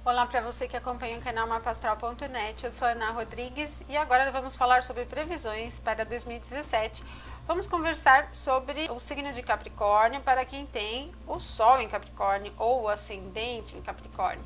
Olá para você que acompanha o canal mapastral.net, eu sou Ana Rodrigues e agora vamos falar sobre previsões para 2017. Vamos conversar sobre o signo de Capricórnio para quem tem o Sol em Capricórnio ou o ascendente em Capricórnio.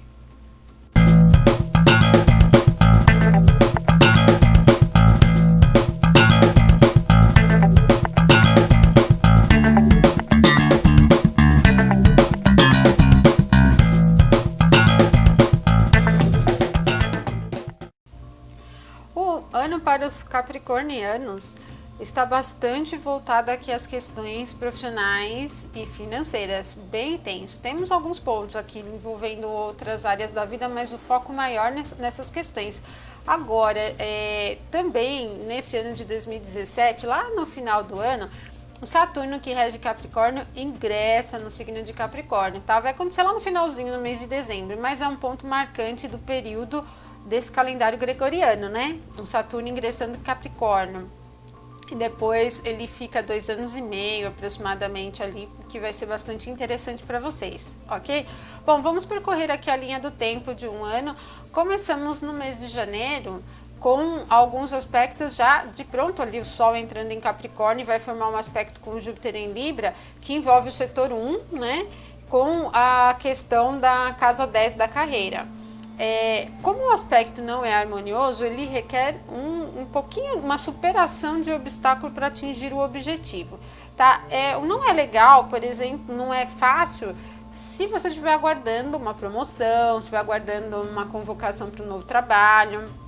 O ano para os capricornianos está bastante voltado aqui às questões profissionais e financeiras, bem intenso. Temos alguns pontos aqui envolvendo outras áreas da vida, mas o foco maior nessas questões. Agora, também nesse ano de 2017, lá no final do ano, o Saturno, que rege Capricórnio, ingressa no signo de Capricórnio, tá? Vai acontecer lá no finalzinho, no mês de dezembro, mas é um ponto marcante do período desse calendário gregoriano, né? O Saturno ingressando em Capricórnio. E depois ele fica 2 anos e meio aproximadamente ali, que vai ser bastante interessante para vocês, ok? Bom, vamos percorrer aqui a linha do tempo de um ano. Começamos no mês de janeiro com alguns aspectos já de pronto ali, o Sol entrando em Capricórnio vai formar um aspecto com Júpiter em Libra, que envolve o setor 1, né? Com a questão da casa 10 da carreira. Como o aspecto não é harmonioso, ele requer um pouquinho, uma superação de obstáculo para atingir o objetivo, tá? Não é legal, por exemplo, não é fácil se você estiver aguardando uma promoção, estiver aguardando uma convocação para um novo trabalho.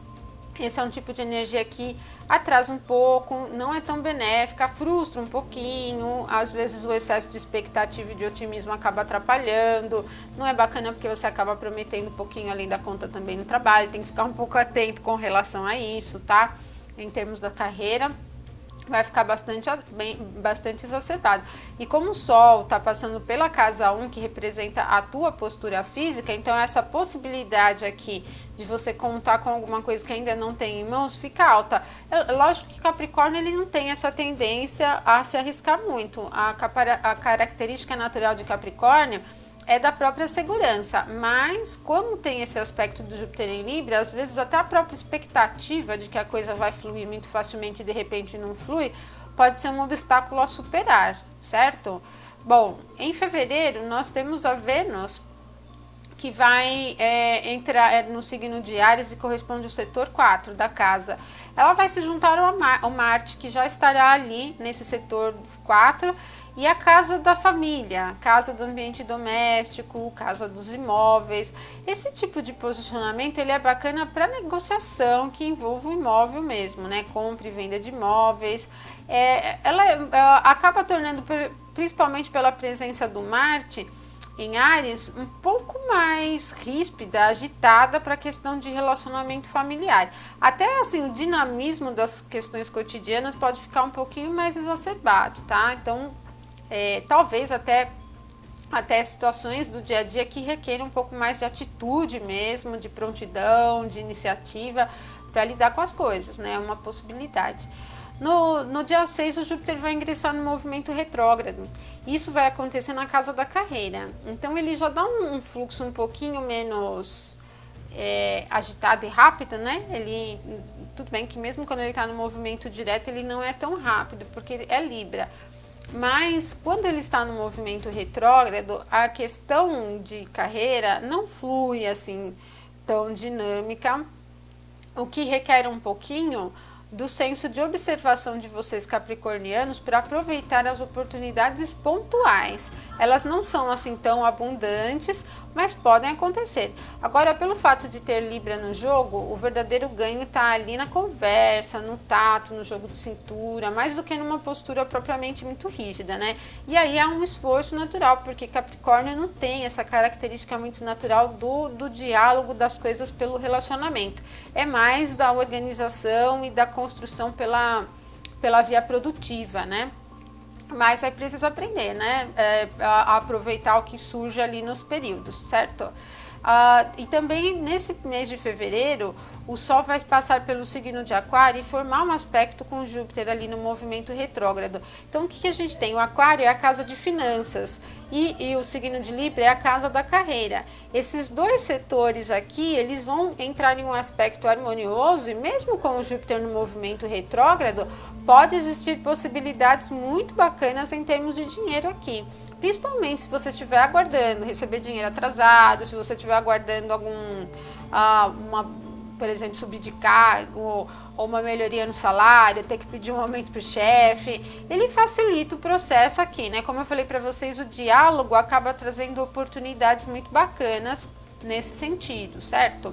Esse é um tipo de energia que atrasa um pouco, não é tão benéfica, frustra um pouquinho, às vezes o excesso de expectativa e de otimismo acaba atrapalhando, não é bacana porque você acaba prometendo um pouquinho além da conta também no trabalho, tem que ficar um pouco atento com relação a isso, tá? Em termos da carreira, vai ficar bastante exacerbado. E como o Sol está passando pela casa 1, que representa a tua postura física, então essa possibilidade aqui de você contar com alguma coisa que ainda não tem em mãos fica alta. Lógico que Capricórnio ele não tem essa tendência a se arriscar muito. A característica natural de Capricórnio é da própria segurança, mas como tem esse aspecto do Júpiter em Libra, às vezes até a própria expectativa de que a coisa vai fluir muito facilmente e de repente não flui, pode ser um obstáculo a superar, certo? Bom, em fevereiro nós temos a Vênus, que vai entrar no signo de Áries e corresponde ao setor 4 da casa. Ela vai se juntar ao Marte, que já estará ali nesse setor 4, e a casa da família, casa do ambiente doméstico, casa dos imóveis. Esse tipo de posicionamento ele é bacana para negociação que envolve o imóvel mesmo, né? Compra e venda de imóveis. Ela acaba tornando, principalmente pela presença do Marte em Áries, um pouco mais ríspida, agitada para a questão de relacionamento familiar. Até assim, o dinamismo das questões cotidianas pode ficar um pouquinho mais exacerbado, tá? Então, talvez até situações do dia a dia que requerem um pouco mais de atitude mesmo, de prontidão, de iniciativa para lidar com as coisas, né? É uma possibilidade. No dia 6, o Júpiter vai ingressar no movimento retrógrado. Isso vai acontecer na casa da carreira. Então, ele já dá um fluxo um pouquinho menos agitado e rápido, né? Tudo bem que mesmo quando ele está no movimento direto, ele não é tão rápido, porque é Libra. Mas, quando ele está no movimento retrógrado, a questão de carreira não flui assim tão dinâmica, o que requer um pouquinho do senso de observação de vocês capricornianos para aproveitar as oportunidades pontuais. Elas não são assim tão abundantes, mas podem acontecer. Agora, pelo fato de ter Libra no jogo, o verdadeiro ganho está ali na conversa, no tato, no jogo de cintura, mais do que numa postura propriamente muito rígida, né? E aí há um esforço natural, porque Capricórnio não tem essa característica muito natural do diálogo das coisas pelo relacionamento. É mais da organização e da construção pela via produtiva, né? Mas aí precisa aprender, né? A aproveitar o que surge ali nos períodos, certo? E também nesse mês de fevereiro, o Sol vai passar pelo signo de Aquário e formar um aspecto com Júpiter ali no movimento retrógrado. Então, o que a gente tem? O Aquário é a casa de finanças e o signo de Libra é a casa da carreira. Esses dois setores aqui, eles vão entrar em um aspecto harmonioso e mesmo com o Júpiter no movimento retrógrado, pode existir possibilidades muito bacanas em termos de dinheiro aqui. Principalmente se você estiver aguardando receber dinheiro atrasado, se você estiver aguardando por exemplo, subir de cargo ou uma melhoria no salário, ter que pedir um aumento para o chefe, ele facilita o processo aqui, né? Como eu falei para vocês, o diálogo acaba trazendo oportunidades muito bacanas nesse sentido, certo?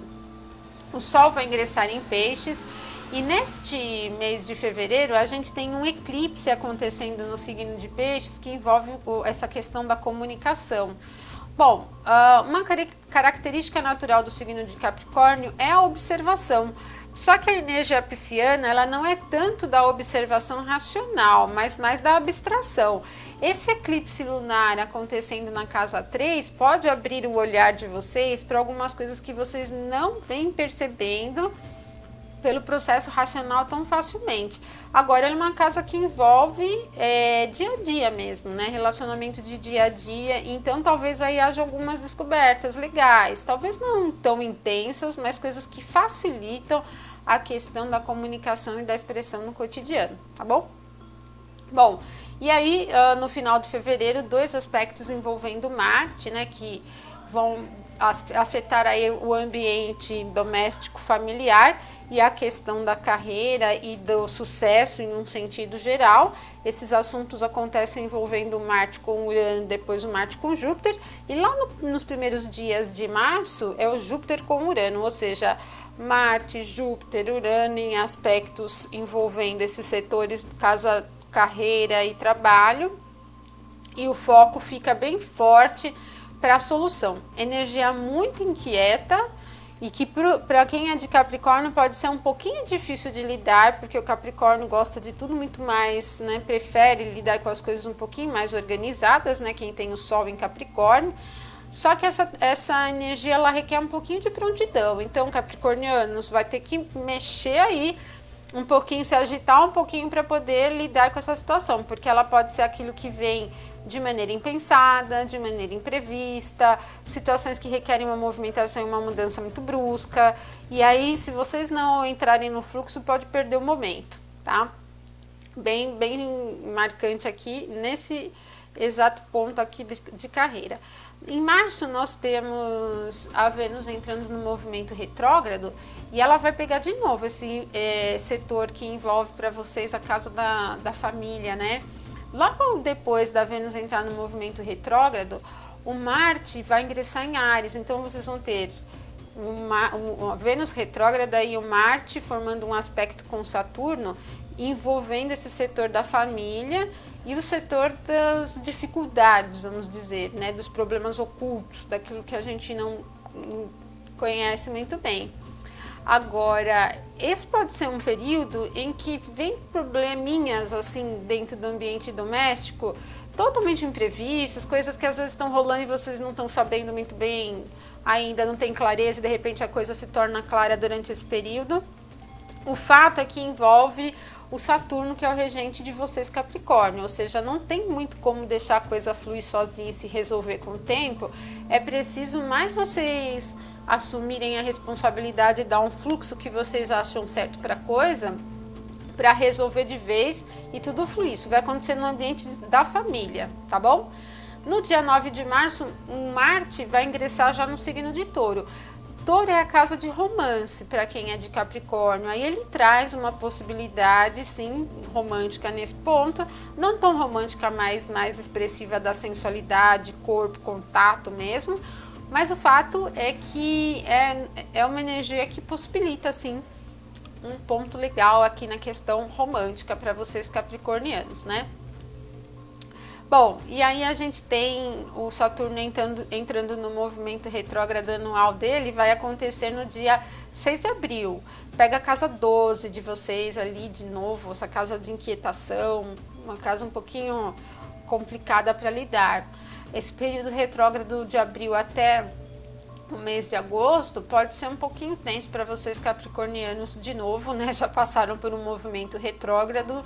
O Sol vai ingressar em Peixes e neste mês de fevereiro a gente tem um eclipse acontecendo no signo de Peixes que envolve essa questão da comunicação. Bom, uma característica natural do signo de Capricórnio é a observação. Só que a energia pisciana, ela não é tanto da observação racional, mas mais da abstração. Esse eclipse lunar acontecendo na casa 3 pode abrir o olhar de vocês para algumas coisas que vocês não vêm percebendo pelo processo racional tão facilmente. Agora, ela é uma casa que envolve dia a dia mesmo, né? Relacionamento de dia a dia, então talvez aí haja algumas descobertas legais, talvez não tão intensas, mas coisas que facilitam a questão da comunicação e da expressão no cotidiano, tá bom? Bom, e aí no final de fevereiro, dois aspectos envolvendo Marte, né, que vão afetar aí o ambiente doméstico familiar e a questão da carreira e do sucesso em um sentido geral. Esses assuntos acontecem envolvendo Marte com Urano, depois o Marte com Júpiter, e lá nos primeiros dias de março é o Júpiter com Urano, ou seja, Marte, Júpiter, Urano em aspectos envolvendo esses setores casa, carreira e trabalho, e o foco fica bem forte para a solução. Energia muito inquieta e que para quem é de Capricórnio pode ser um pouquinho difícil de lidar, porque o Capricórnio gosta de tudo muito mais, né, prefere lidar com as coisas um pouquinho mais organizadas, né, quem tem o Sol em Capricórnio. Só que essa energia ela requer um pouquinho de prontidão, então capricornianos vai ter que mexer aí um pouquinho, se agitar um pouquinho para poder lidar com essa situação, porque ela pode ser aquilo que vem de maneira impensada, de maneira imprevista, situações que requerem uma movimentação e uma mudança muito brusca, e aí se vocês não entrarem no fluxo pode perder o momento, tá? Bem marcante aqui nesse exato ponto aqui de carreira. Em março nós temos a Vênus entrando no movimento retrógrado e ela vai pegar de novo esse setor que envolve para vocês a casa da família, né? Logo depois da Vênus entrar no movimento retrógrado, o Marte vai ingressar em Áries, então vocês vão ter uma Vênus retrógrada e o Marte formando um aspecto com Saturno, envolvendo esse setor da família e o setor das dificuldades, vamos dizer, né, dos problemas ocultos, daquilo que a gente não conhece muito bem. Agora, esse pode ser um período em que vem probleminhas assim dentro do ambiente doméstico, totalmente imprevistos, coisas que às vezes estão rolando e vocês não estão sabendo muito bem, ainda não tem clareza e de repente a coisa se torna clara durante esse período. O fato é que envolve o Saturno, que é o regente de vocês, Capricórnio, ou seja, não tem muito como deixar a coisa fluir sozinha e se resolver com o tempo. É preciso mais vocês assumirem a responsabilidade e dar um fluxo que vocês acham certo para a coisa, para resolver de vez e tudo fluir. Isso vai acontecer no ambiente da família, tá bom? No dia 9 de março, Marte vai ingressar já no signo de Touro. Touro é a casa de romance para quem é de Capricórnio, aí ele traz uma possibilidade, sim, romântica nesse ponto, não tão romântica, mas mais expressiva da sensualidade, corpo, contato mesmo, mas o fato é que é uma energia que possibilita, sim, um ponto legal aqui na questão romântica para vocês capricornianos, né? Bom, e aí a gente tem o Saturno entrando no movimento retrógrado anual dele, vai acontecer no dia 6 de abril. Pega a casa 12 de vocês ali de novo, essa casa de inquietação, uma casa um pouquinho complicada para lidar. Esse período retrógrado de abril até o mês de agosto pode ser um pouquinho tenso para vocês capricornianos de novo, né? Já passaram por um movimento retrógrado,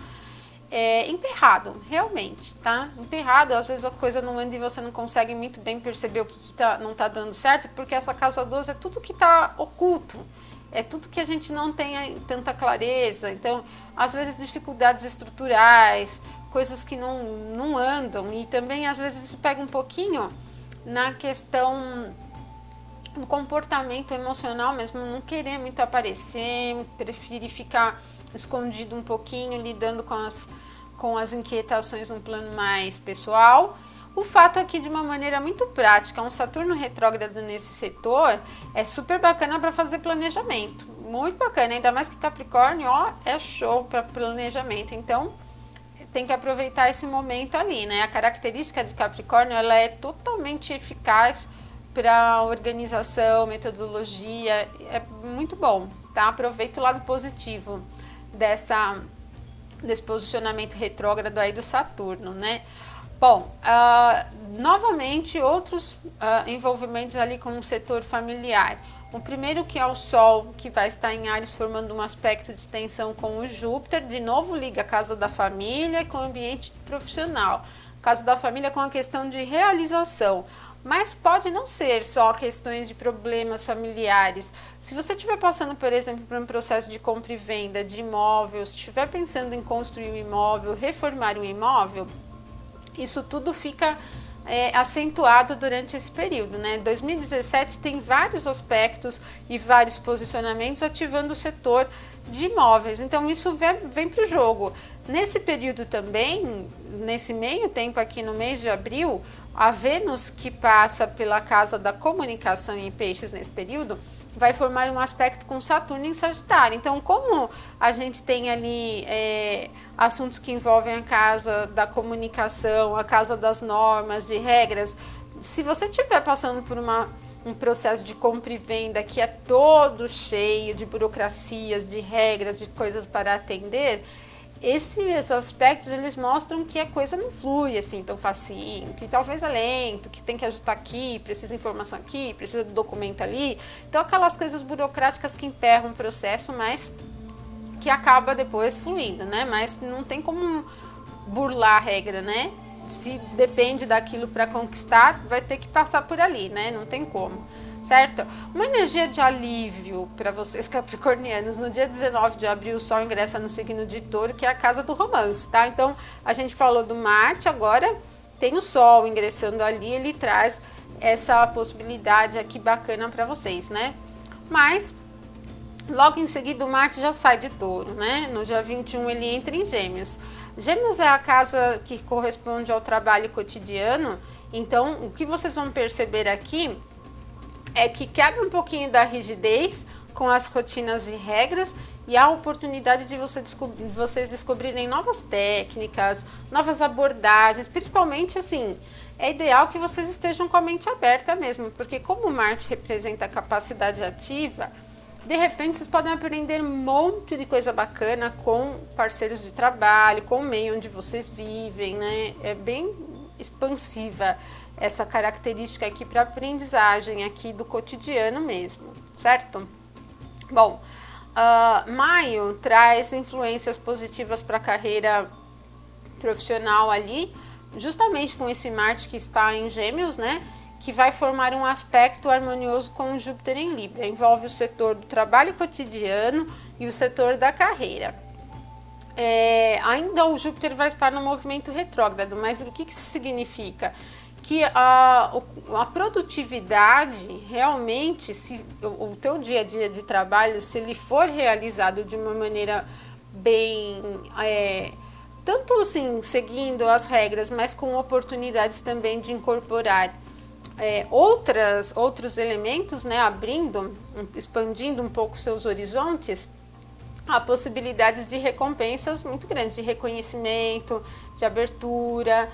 emperrado, realmente, tá? Emperrado, às vezes a coisa não anda e você não consegue muito bem perceber o que não tá dando certo, porque essa casa 12 é tudo que tá oculto, é tudo que a gente não tem tanta clareza. Então, às vezes dificuldades estruturais, coisas que não andam, e também às vezes isso pega um pouquinho na questão no comportamento emocional mesmo, não querer muito aparecer, preferir ficar escondido um pouquinho, lidando com as inquietações num plano mais pessoal. O fato aqui, de uma maneira muito prática, um Saturno retrógrado nesse setor é super bacana para fazer planejamento, muito bacana, ainda mais que Capricórnio, ó, é show para planejamento. Então tem que aproveitar esse momento ali, né? A característica de Capricórnio, ela é totalmente eficaz para organização, metodologia, é muito bom, tá? Aproveita o lado positivo desse posicionamento retrógrado aí do Saturno, né? Bom, novamente outros envolvimentos ali com o setor familiar. O primeiro, que é o Sol, que vai estar em Áries formando um aspecto de tensão com o Júpiter, de novo liga a casa da família com o ambiente profissional. Casa da família com a questão de realização. Mas pode não ser só questões de problemas familiares. Se você estiver passando, por exemplo, por um processo de compra e venda de imóvel, se estiver pensando em construir um imóvel, reformar um imóvel, isso tudo fica acentuado durante esse período, né? 2017 tem vários aspectos e vários posicionamentos ativando o setor de imóveis, então isso vem para o jogo. Nesse período também, nesse meio tempo aqui no mês de abril, a Vênus, que passa pela casa da comunicação em Peixes nesse período, vai formar um aspecto com Saturno em Sagitário. Então, como a gente tem ali assuntos que envolvem a casa da comunicação, a casa das normas, de regras, se você estiver passando por um processo de compra e venda que é todo cheio de burocracias, de regras, de coisas para atender, esses aspectos, eles mostram que a coisa não flui assim tão facinho, que talvez é lento, que tem que ajustar aqui, precisa de informação aqui, precisa de documento ali. Então, aquelas coisas burocráticas que emperram o processo, mas que acaba depois fluindo, né? Mas não tem como burlar a regra, né? Se depende daquilo para conquistar, vai ter que passar por ali, né? Não tem como. Certo? Uma energia de alívio para vocês capricornianos. No dia 19 de abril, o Sol ingressa no signo de Touro, que é a casa do romance, tá? Então, a gente falou do Marte, agora tem o Sol ingressando ali, ele traz essa possibilidade aqui bacana para vocês, né? Mas, logo em seguida, o Marte já sai de Touro, né? No dia 21, ele entra em Gêmeos. Gêmeos é a casa que corresponde ao trabalho cotidiano, então, o que vocês vão perceber aqui é que quebra um pouquinho da rigidez com as rotinas e regras, e há a oportunidade de vocês descobrirem novas técnicas, novas abordagens, principalmente assim, é ideal que vocês estejam com a mente aberta mesmo, porque como Marte representa a capacidade ativa, de repente vocês podem aprender um monte de coisa bacana com parceiros de trabalho, com o meio onde vocês vivem, né? É bem expansiva essa característica aqui para aprendizagem aqui do cotidiano mesmo, certo? Bom, maio traz influências positivas para a carreira profissional ali, justamente com esse Marte que está em Gêmeos, né? Que vai formar um aspecto harmonioso com o Júpiter em Libra. Envolve o setor do trabalho cotidiano e o setor da carreira. Ainda o Júpiter vai estar no movimento retrógrado, mas o que isso significa? Que a produtividade realmente, se o teu dia a dia de trabalho, se ele for realizado de uma maneira bem, tanto assim, seguindo as regras, mas com oportunidades também de incorporar outros elementos, né, expandindo um pouco seus horizontes, há possibilidades de recompensas muito grandes, de reconhecimento, de abertura,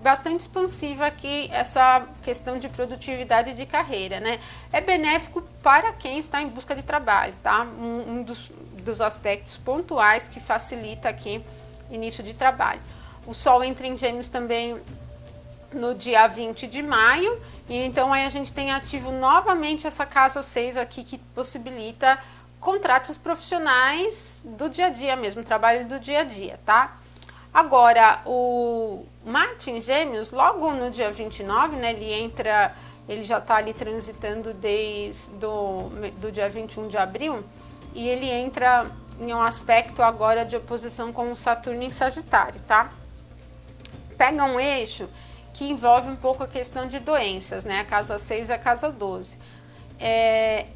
bastante expansiva aqui essa questão de produtividade de carreira, né? É benéfico para quem está em busca de trabalho, tá? Um dos aspectos pontuais que facilita aqui início de trabalho. O Sol entra em Gêmeos também no dia 20 de maio, e então aí a gente tem ativo novamente essa casa 6 aqui, que possibilita contratos profissionais do dia a dia mesmo, trabalho do dia a dia, tá? Agora, o Marte em Gêmeos, logo no dia 29, né, ele já tá ali transitando desde do dia 21 de abril, e ele entra em um aspecto agora de oposição com o Saturno em Sagitário, tá? Pega um eixo que envolve um pouco a questão de doenças, né? A casa 6 e a casa 12.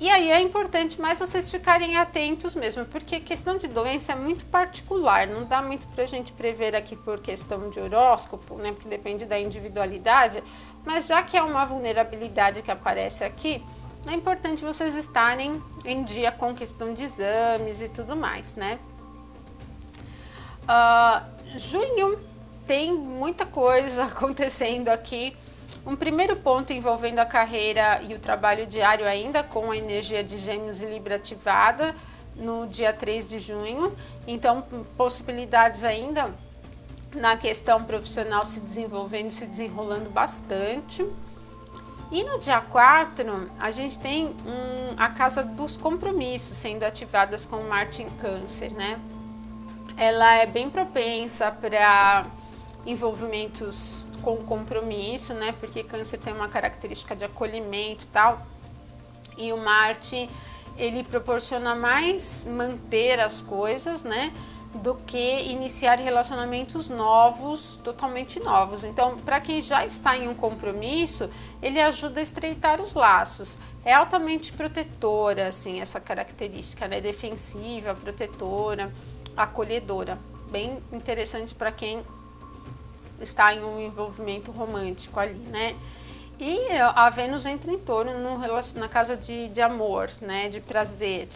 E aí é importante mais vocês ficarem atentos mesmo, porque questão de doença é muito particular, não dá muito pra gente prever aqui por questão de horóscopo, né? Porque depende da individualidade, mas já que é uma vulnerabilidade que aparece aqui, é importante vocês estarem em dia com questão de exames e tudo mais, né? Junho tem muita coisa acontecendo aqui. Um primeiro ponto envolvendo a carreira e o trabalho diário ainda com a energia de Gêmeos e Libra ativada no dia 3 de junho. Então, possibilidades ainda na questão profissional se desenvolvendo, se desenrolando bastante. E no dia 4, a gente tem a casa dos compromissos sendo ativadas com Marte em Câncer, né? Ela é bem propensa para envolvimentos com compromisso, né? Porque Câncer tem uma característica de acolhimento e tal. E o Marte, ele proporciona mais manter as coisas, né? Do que iniciar relacionamentos novos, totalmente novos. Então, para quem já está em um compromisso, ele ajuda a estreitar os laços. É altamente protetora, assim, essa característica, né? Defensiva, protetora, acolhedora. Bem interessante para quem está em um envolvimento romântico ali, né? E a Vênus entra em torno na casa de amor, né? De prazer,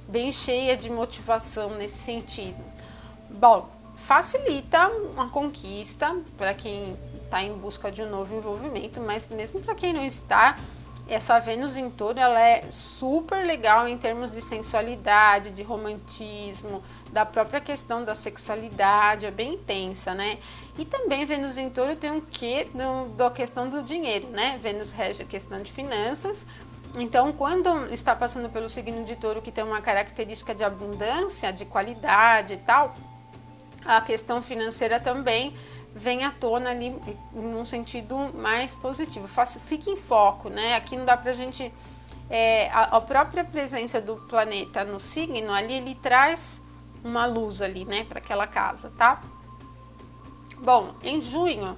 bem cheia de motivação nesse sentido. Bom, facilita uma conquista para quem está em busca de um novo envolvimento, mas mesmo para quem não está, essa Vênus em touro, ela é super legal em termos de sensualidade, de romantismo, da própria questão da sexualidade, é bem intensa, né? E também Vênus em touro tem um quê da questão do dinheiro, né? Vênus rege a questão de finanças. Então, quando está passando pelo signo de touro, que tem uma característica de abundância, de qualidade e tal, a questão financeira também vem à tona ali num sentido mais positivo. Fique em foco, né? Aqui não dá pra gente... a própria presença do planeta no signo ali, ele traz uma luz ali, né? Para aquela casa, tá? Bom, em junho,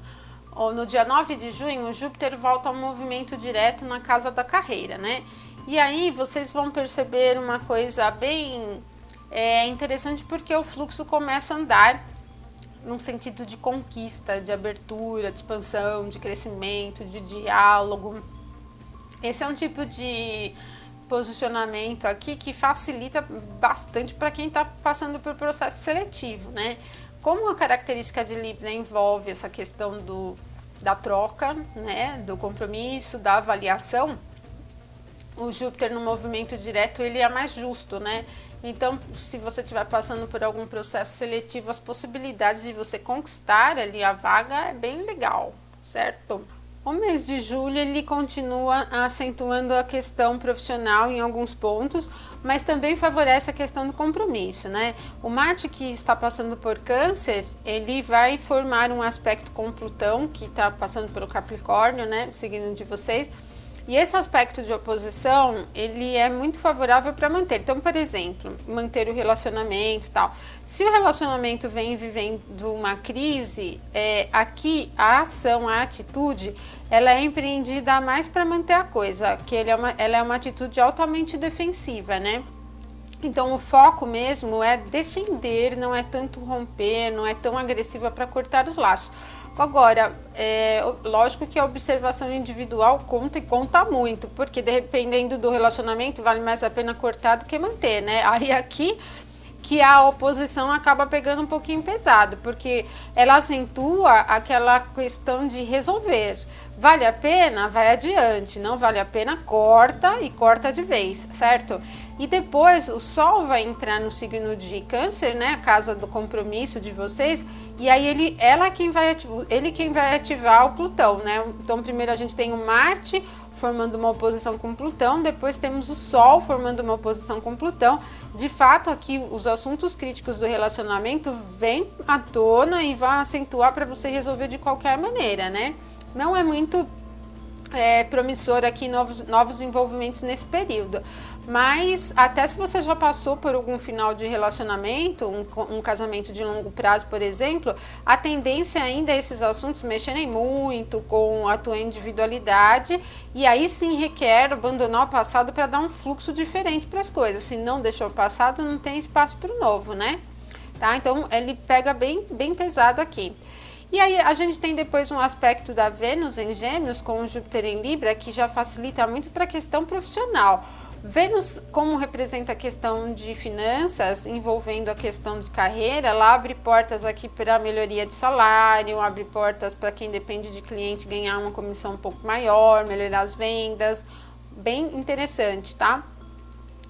ou no dia 9 de junho, Júpiter volta ao movimento direto na casa da carreira, né? E aí vocês vão perceber uma coisa bem interessante, porque o fluxo começa a andar num sentido de conquista, de abertura, de expansão, de crescimento, de diálogo. Esse é um tipo de posicionamento aqui que facilita bastante para quem está passando por processo seletivo, né? Como a característica de Libra envolve essa questão da troca, né, do compromisso, da avaliação, o Júpiter no movimento direto, ele é mais justo, né? Então, se você estiver passando por algum processo seletivo, as possibilidades de você conquistar ali a vaga é bem legal, certo? O mês de julho, ele continua acentuando a questão profissional em alguns pontos, mas também favorece a questão do compromisso, né? O Marte, que está passando por Câncer, ele vai formar um aspecto com Plutão, que está passando pelo Capricórnio, né? O signo de vocês. E esse aspecto de oposição, ele é muito favorável para manter. Então, por exemplo, manter o relacionamento e tal. Se o relacionamento vem vivendo uma crise, aqui a ação, a atitude, ela é empreendida mais para manter a coisa, que ela é uma atitude altamente defensiva, né? Então, o foco mesmo é defender, não é tanto romper, não é tão agressiva para cortar os laços. Agora, lógico que a observação individual conta e conta muito, porque dependendo do relacionamento, vale mais a pena cortar do que manter, né? Aí aqui que a oposição acaba pegando um pouquinho pesado, porque ela acentua aquela questão de resolver. Vale a pena? Vai adiante. Não vale a pena? Corta e corta de vez, certo? E depois o Sol vai entrar no signo de Câncer, né? A casa do compromisso de vocês. E aí ele quem vai ativar o Plutão, né? Então primeiro a gente tem o Marte formando uma oposição com Plutão, depois temos o Sol formando uma oposição com Plutão. De fato, aqui os assuntos críticos do relacionamento vêm à tona e vão acentuar para você resolver de qualquer maneira, né? Não é muito promissor aqui novos envolvimentos nesse período, mas até se você já passou por algum final de relacionamento, um casamento de longo prazo, por exemplo, a tendência ainda é esses assuntos mexerem muito com a tua individualidade, e aí sim requer abandonar o passado para dar um fluxo diferente para as coisas. Se não deixou o passado, não tem espaço para o novo, né? Tá? Então ele pega bem pesado aqui. E aí a gente tem depois um aspecto da Vênus em Gêmeos com o Júpiter em Libra, que já facilita muito para a questão profissional. Vênus, como representa a questão de finanças, envolvendo a questão de carreira, ela abre portas aqui para a melhoria de salário, abre portas para quem depende de cliente ganhar uma comissão um pouco maior, melhorar as vendas, bem interessante, tá?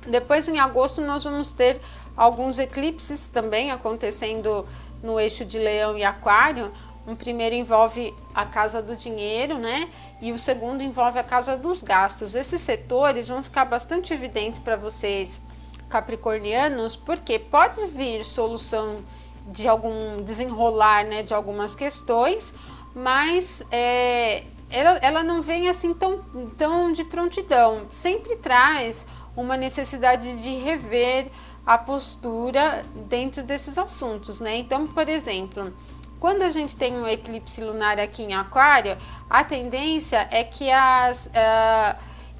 Depois em agosto nós vamos ter alguns eclipses também acontecendo no eixo de Leão e Aquário. Um primeiro envolve a casa do dinheiro, né? E o segundo envolve a casa dos gastos. Esses setores vão ficar bastante evidentes para vocês, capricornianos, porque pode vir solução de algum desenrolar, né, de algumas questões, mas ela não vem assim tão de prontidão. Sempre traz uma necessidade de rever a postura dentro desses assuntos, né? Então, por exemplo, quando a gente tem um eclipse lunar aqui em Aquário, a tendência é que as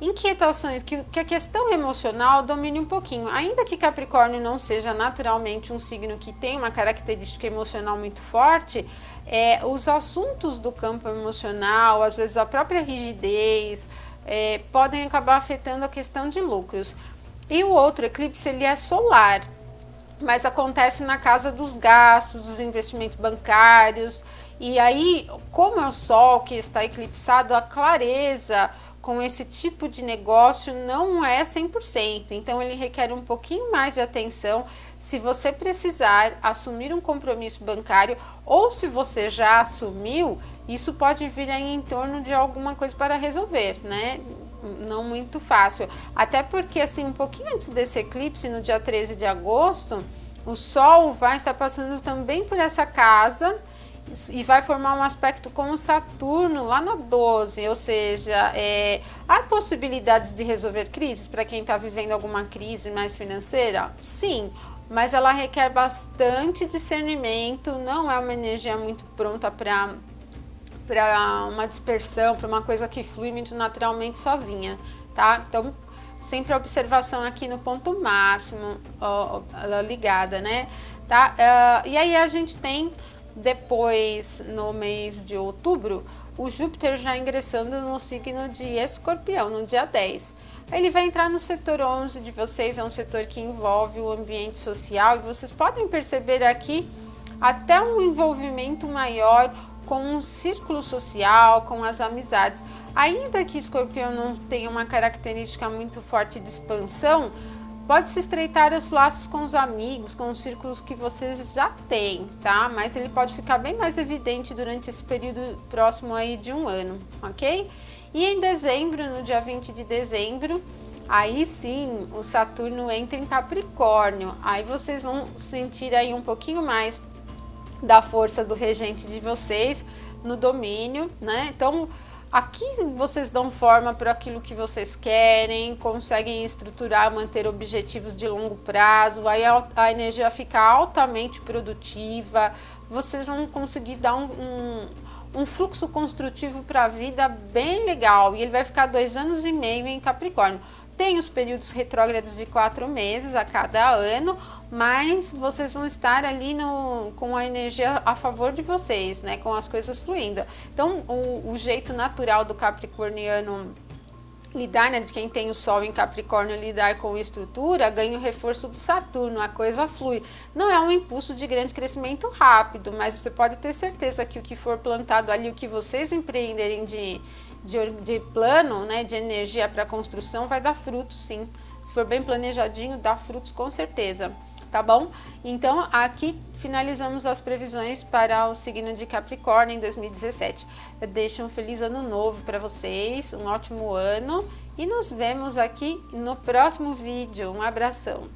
inquietações, que a questão emocional domine um pouquinho. Ainda que Capricórnio não seja naturalmente um signo que tem uma característica emocional muito forte, os assuntos do campo emocional, às vezes a própria rigidez, podem acabar afetando a questão de lucros. E o outro eclipse, ele é solar, mas acontece na casa dos gastos, dos investimentos bancários. E aí, como é o Sol que está eclipsado, a clareza com esse tipo de negócio não é 100%. Então, ele requer um pouquinho mais de atenção se você precisar assumir um compromisso bancário, ou se você já assumiu, isso pode vir aí em torno de alguma coisa para resolver, né? Não muito fácil, até porque assim, um pouquinho antes desse eclipse, no dia 13 de agosto, o Sol vai estar passando também por essa casa e vai formar um aspecto com o Saturno lá na 12, ou seja, há possibilidades de resolver crises para quem está vivendo alguma crise mais financeira? Sim, mas ela requer bastante discernimento, não é uma energia muito pronta para uma dispersão, para uma coisa que flui muito naturalmente sozinha, tá? Então, sempre a observação aqui no ponto máximo, ligada, né? Tá? E aí a gente tem, depois, no mês de outubro, o Júpiter já ingressando no signo de Escorpião, no dia 10. Ele vai entrar no setor 11 de vocês, é um setor que envolve o ambiente social, e vocês podem perceber aqui até um envolvimento maior com o círculo social, com as amizades. Ainda que Escorpião não tenha uma característica muito forte de expansão, pode se estreitar os laços com os amigos, com os círculos que vocês já têm, tá? Mas ele pode ficar bem mais evidente durante esse período próximo aí de um ano, ok? E em dezembro, no dia 20 de dezembro, aí sim o Saturno entra em Capricórnio. Aí vocês vão sentir aí um pouquinho mais da força do regente de vocês no domínio, né? Então, aqui vocês dão forma para aquilo que vocês querem, conseguem estruturar, manter objetivos de longo prazo, aí a energia fica altamente produtiva, vocês vão conseguir dar um fluxo construtivo para a vida bem legal, e ele vai ficar 2 anos e meio em Capricórnio. Tem os períodos retrógrados de 4 meses a cada ano, mas vocês vão estar ali com a energia a favor de vocês, né? Com as coisas fluindo. Então, o jeito natural do capricorniano lidar, né, de quem tem o Sol em Capricórnio, lidar com estrutura, ganha o reforço do Saturno, a coisa flui. Não é um impulso de grande crescimento rápido, mas você pode ter certeza que o que for plantado ali, o que vocês empreenderem de plano, né, de energia para construção, vai dar frutos, sim. Se for bem planejadinho, dá frutos com certeza. Tá bom? Então, aqui finalizamos as previsões para o signo de Capricórnio em 2017. Eu deixo um feliz ano novo para vocês, um ótimo ano e nos vemos aqui no próximo vídeo. Um abração!